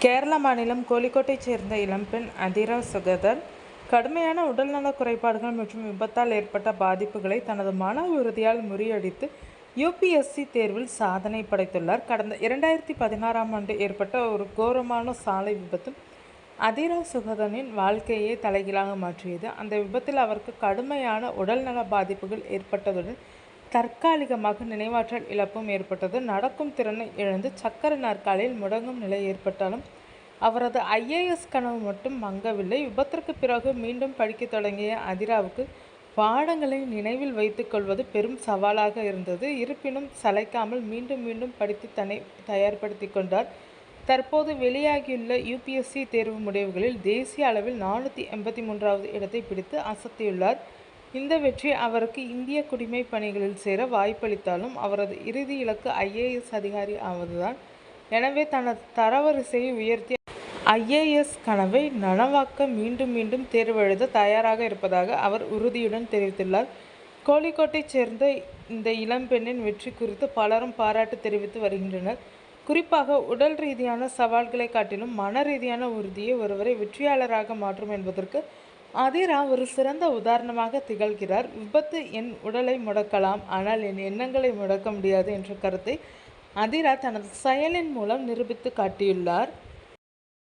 கேரள மாநிலம் கோழிக்கோட்டைச் சேர்ந்த இளம்பெண் அதிரா சுகதர் கடுமையான உடல்நலக் குறைபாடுகள் மற்றும் விபத்தால் ஏற்பட்ட பாதிப்புகளை தனது மன உறுதியால் முறியடித்து யுபிஎஸ்சி தேர்வில் சாதனை படைத்துள்ளார். கடந்த 2016ஆம் ஆண்டு ஏற்பட்ட ஒரு கோரமான சாலை விபத்து அதிரா சுகதனின் வாழ்க்கையை தலைகீழாக மாற்றியது. அந்த விபத்தில் அவருக்கு கடுமையான உடல்நல பாதிப்புகள் ஏற்பட்டதுடன் தற்காலிகமாக நினைவாற்றல் இழப்பும் ஏற்பட்டது. நடக்கும் திறனை இழந்து சக்கர நாற்காலியில் முடங்கும் நிலை ஏற்பட்டாலும் அவரது IAS கனவு மட்டும் மங்கவில்லை. விபத்திற்கு பிறகு மீண்டும் படிக்கத் தொடங்கிய அதிராவுக்கு பாடங்களை நினைவில் வைத்துக் கொள்வது பெரும் சவாலாக இருந்தது. இருப்பினும் சளைக்காமல் மீண்டும் மீண்டும் படித்து தன்னை தயார்படுத்தி கொண்டார். தற்போது வெளியாகியுள்ள யுபிஎஸ்சி தேர்வு முடிவுகளில் தேசிய அளவில் 483வது இடத்தை பிடித்து அசத்தியுள்ளார். இந்த வெற்றி அவருக்கு இந்திய குடிமை பணிகளில் சேர வாய்ப்பளித்தாலும் அவரது இறுதி இலக்கு IAS அதிகாரி ஆவதுதான். எனவே தனது தரவரிசையை உயர்த்தி IAS கனவை நனவாக்க மீண்டும் மீண்டும் தேர்வு எழுத தயாராக இருப்பதாக அவர் உறுதியுடன் தெரிவித்துள்ளார். கோழிக்கோட்டைச் சேர்ந்த இந்த இளம்பெண்ணின் வெற்றி குறித்து பலரும் பாராட்டு தெரிவித்து வருகின்றனர். குறிப்பாக உடல் ரீதியான சவால்களை காட்டிலும் மன ரீதியான உறுதியை ஒருவரை வெற்றியாளராக மாற்றும் என்பதற்கு அதிரா ஒரு சிறந்த உதாரணமாக திகழ்கிறார். விபத்து என் உடலை முடக்கலாம், ஆனால் என் எண்ணங்களை முடக்க முடியாது என்ற கருத்தை அதிரா தனது செயலின் மூலம் நிரூபித்து காட்டியுள்ளார்.